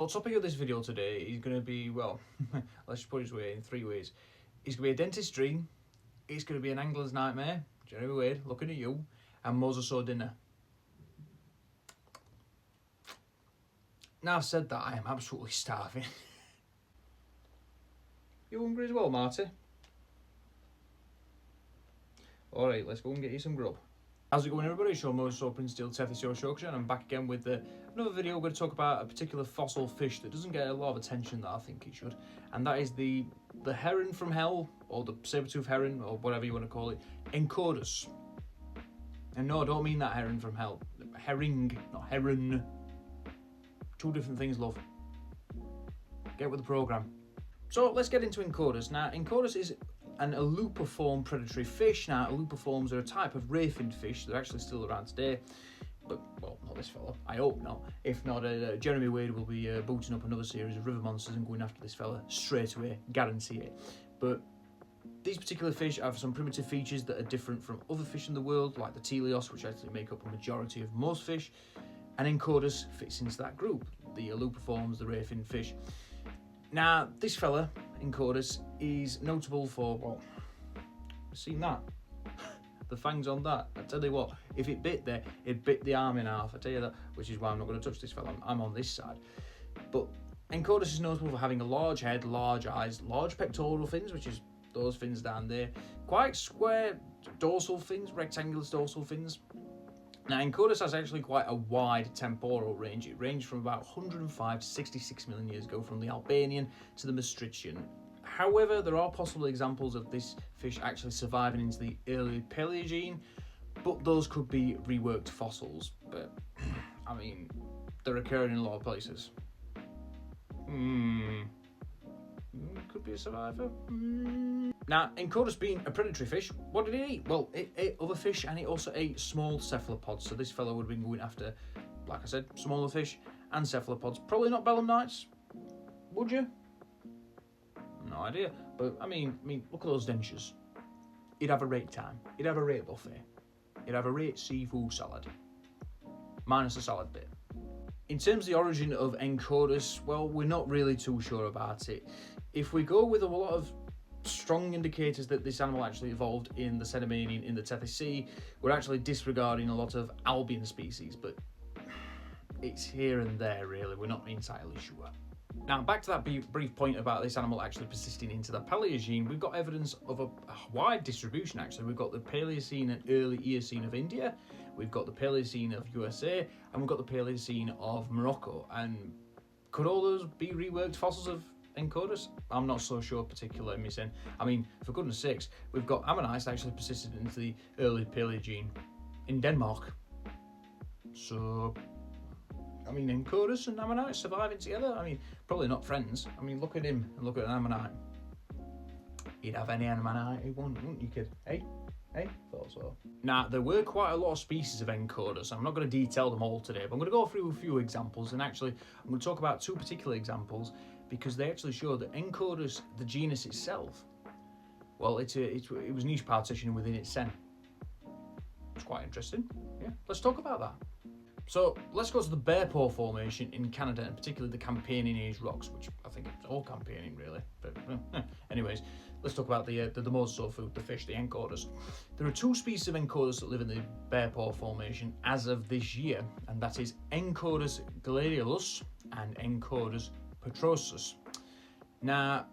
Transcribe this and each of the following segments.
Well, the topic of this video today is going to be, well, let's just put it this way, in 3 ways. It's going to be a dentist dream, it's going to be an angler's nightmare, Jeremy Wade, looking at you, and Mosasaur dinner. Now I've said that, I am absolutely starving. You hungry as well, Marty? Alright, let's go and get you some grub. How's it going, everybody? It's your Mosasaur Prince Steel Tethys Yorkshire, and I'm back again with another video. We're going to talk about a particular fossil fish that doesn't get a lot of attention that I think it should, and that is the heron from hell, or the saber-tooth heron, or whatever you want to call it, Enchodus. And no, I don't mean that heron from hell. Herring, not heron. 2 different things, love. Get with the programme. So let's get into Enchodus. Now, Enchodus is an alupiform predatory fish. Now, alupiforms are a type of ray-finned fish. They're actually still around today. But, well, not this fella. I hope not. If not, Jeremy Wade will be booting up another series of river monsters and going after this fella straight away. Guarantee it. But these particular fish have some primitive features that are different from other fish in the world, like the teleos, which actually make up a majority of most fish. And Enchodus fits into that group. The alupiforms, the ray-finned fish. Now, this fella, Enchodus, is notable for, well, seen that? The fangs on that. I tell you what, if it bit there, it bit the arm in half. I tell you that, which is why I'm not going to touch this fella. I'm on this side. But Enchodus is notable for having a large head, large eyes, large pectoral fins, which is those fins down there, quite square dorsal fins, rectangular dorsal fins. Now, Enchodus has actually quite a wide temporal range. It ranged from about 105 to 66 million years ago, from the Albanian to the Maastrichtian. However, there are possible examples of this fish actually surviving into the early Paleogene, but those could be reworked fossils. But, I mean, they're occurring in a lot of places. Could be a survivor. Now, Enchodus being a predatory fish, what did it eat? Well, it ate other fish, and it also ate small cephalopods. So this fellow would have been going after, like I said, smaller fish and cephalopods. Probably not belemnites, would you? No idea. But I mean, look at those dentures. He'd have a rate time. He'd have a rate buffet. He'd have a rate seafood salad, minus the salad bit. In terms of the origin of Enchodus, well, we're not really too sure about it. If we go with a lot of strong indicators that this animal actually evolved in the Cenomanian, in the Tethys Sea, we're actually disregarding a lot of albion species, but it's here and there, really. We're not entirely sure. Now, back to that brief point about this animal actually persisting into the Paleogene, we've got evidence of a wide distribution, actually. We've got the Paleocene and early Eocene of India, we've got the Paleocene of USA, and we've got the Paleocene of Morocco. And could all those be reworked fossils of Enchodus? I'm not so sure particularly, missing. I mean, for goodness sakes, we've got ammonites actually persisted into the early Paleogene in Denmark. So, I mean, Enchodus and ammonite surviving together? I mean, probably not friends. I mean, look at him and look at an ammonite. He'd have any ammonite he wanted, wouldn't you, kid? Hey? Thought so. Now, there were quite a lot of species of Enchodus. I'm not going to detail them all today, but I'm going to go through a few examples, and actually, I'm going to talk about 2 particular examples because they actually show that Enchodus, the genus itself, well, it was niche partitioning within its sen. It's quite interesting. Yeah, let's talk about that. So let's go to the Bear Paw Formation in Canada, and particularly the Campanian Age rocks, which I think it's all Campanian really. But anyways, let's talk about the mosasaur food, the fish, the Enchodus. There are 2 species of Enchodus that live in the Bear Paw Formation as of this year, and that is Enchodus gladiolus and Enchodus petrosus. Now,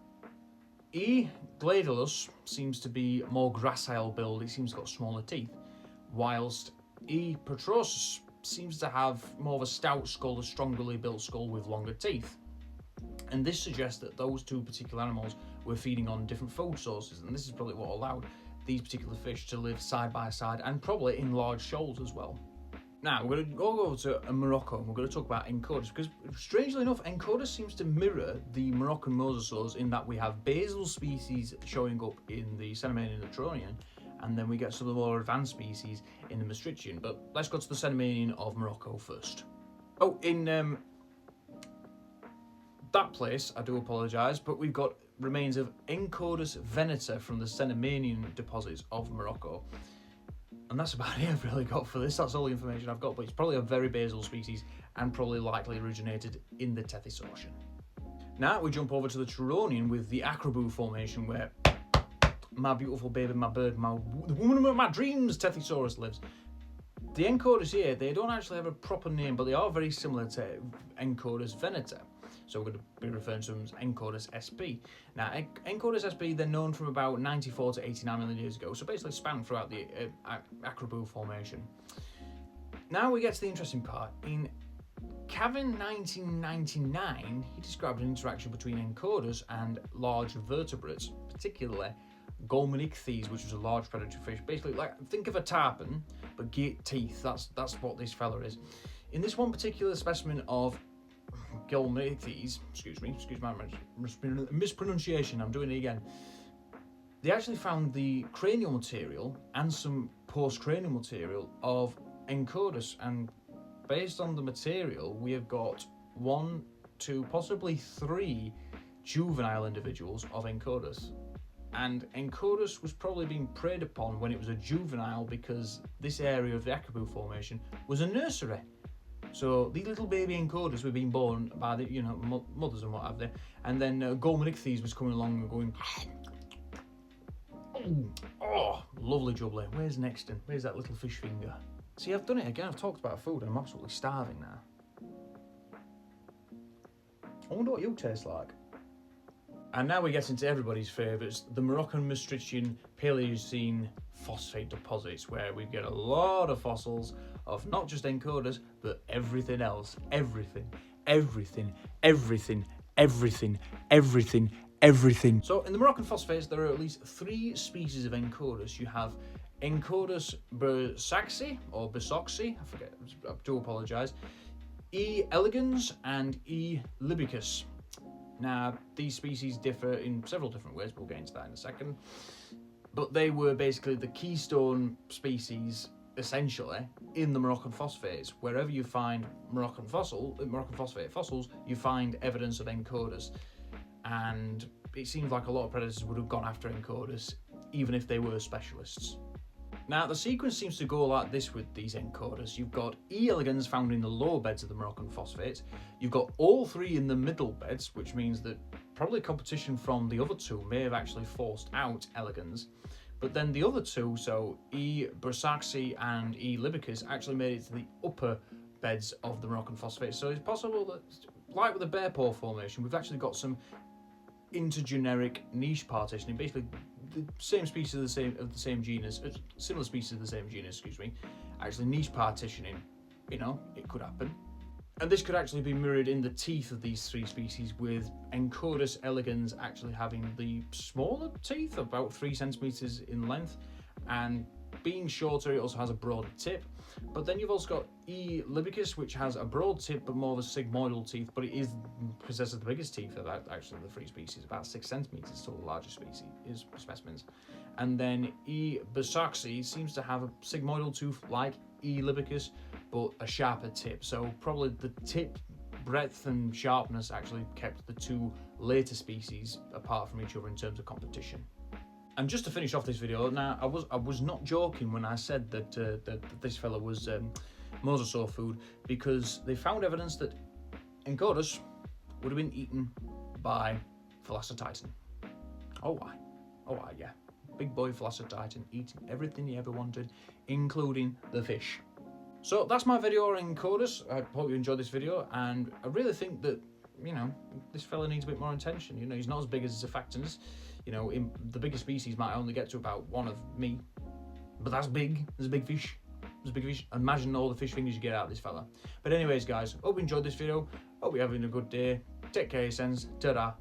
E. gladiolus seems to be more gracile build. It seems to have got smaller teeth, whilst E. petrosus seems to have more of a stout skull, a strongly built skull with longer teeth. And this suggests that those 2 particular animals were feeding on different food sources, and this is probably what allowed these particular fish to live side by side, and probably in large shoals as well. Now, we're going to go over to Morocco, and we're going to talk about Enchodus, because strangely enough, Enchodus seems to mirror the Moroccan mosasaurs in that we have basal species showing up in the Cenomanian and the Tronian, and then we get some of the more advanced species in the Maastrichtian. But let's go to the Cenomanian of Morocco first. Oh, in that place, I do apologise, but we've got remains of Enchodus veneta from the Cenomanian deposits of Morocco. And that's about it I've really got for this. That's all the information I've got, but it's probably a very basal species, and probably likely originated in the Tethys Ocean. Now we jump over to the Turonian with the Acroboo Formation, where my beautiful baby, my bird, the woman of my dreams, Tethysaurus, lives. The Enchodus here, they don't actually have a proper name, but they are very similar to Enchodus venator. So we're going to be referring to them as Enchodus sp. Now, Enchodus sp, they're known from about 94 to 89 million years ago, so basically spanned throughout the Acroboo Formation. Now we get to the interesting part. In Cavan 1999, he described an interaction between Enchodus and large vertebrates, particularly Golmanichthyes, which was a large predatory fish. Basically, like, think of a tarpon, but gate teeth. That's what this fella is. In this one particular specimen of Golmanichthyes, excuse my mispronunciation, I'm doing it again. They actually found the cranial material and some post-cranial material of Enchodus, and based on the material, we have got 1, 2, possibly 3 juvenile individuals of Enchodus. And Enchodus was probably being preyed upon when it was a juvenile, because this area of the Acroboo Formation was a nursery. So these little baby Enchodus were being born by the mothers and what have they, and then Golmanichthyes was coming along and going, oh, lovely jubbly. Where's Nexton? Where's that little fish finger? See, I've done it again. I've talked about food and I'm absolutely starving now. I wonder what you taste like. And now we get into everybody's favourites, the Moroccan Maastrichtian Paleocene phosphate deposits, where we get a lot of fossils of not just Enchodus, but everything else. Everything. So in the Moroccan phosphates, there are at least 3 species of Enchodus. You have Enchodus bursaxi, or bursoxi, I forget, I do apologise, E. elegans and E. libicus. Now, these species differ in several different ways, we'll get into that in a second, but they were basically the keystone species, essentially, in the Moroccan phosphates. Wherever you find Moroccan phosphate fossils, you find evidence of Enchodus, and it seems like a lot of predators would have gone after Enchodus, even if they were specialists. Now, the sequence seems to go like this with these Enchodus. You've got E. elegans found in the lower beds of the Moroccan phosphates. You've got all 3 in the middle beds, which means that probably competition from the other 2 may have actually forced out elegans. But then the other 2, so E. bursaxi and E. libicus, actually made it to the upper beds of the Moroccan phosphates. So it's possible that, like with the bear paw formation, we've actually got some intergeneric niche partitioning. Basically, the same species of the same genus, similar species of the same genus, excuse me, actually niche partitioning. You know, it could happen. And this could actually be mirrored in the teeth of these 3 species, with Enchodus elegans actually having the smaller teeth, about 3 centimeters in length, and being shorter, it also has a broader tip. But then you've also got E. libicus, which has a broad tip but more of a sigmoidal teeth, but it possesses the biggest teeth of actually the 3 species, about 6 centimeters to the largest species specimens. And then E. bursaxi seems to have a sigmoidal tooth like E. libicus, but a sharper tip. So probably the tip breadth and sharpness actually kept the 2 later species apart from each other in terms of competition. And just to finish off this video, now I was not joking when I said that this fella was mosasaur food, because they found evidence that Enchodus would have been eaten by Velocititan. Oh why, yeah, big boy Velocititan eating everything he ever wanted, including the fish. So that's my video on Enchodus. I hope you enjoyed this video, and I really think that, you know, this fella needs a bit more attention. You know, he's not as big as his Surfactants. You know, the biggest species might only get to about 1 of me, but that's big. There's a big fish. There's a big fish. Imagine all the fish fingers you get out of this fella. But anyways, guys, hope you enjoyed this video. Hope you're having a good day. Take care of yourselves. Ta-da.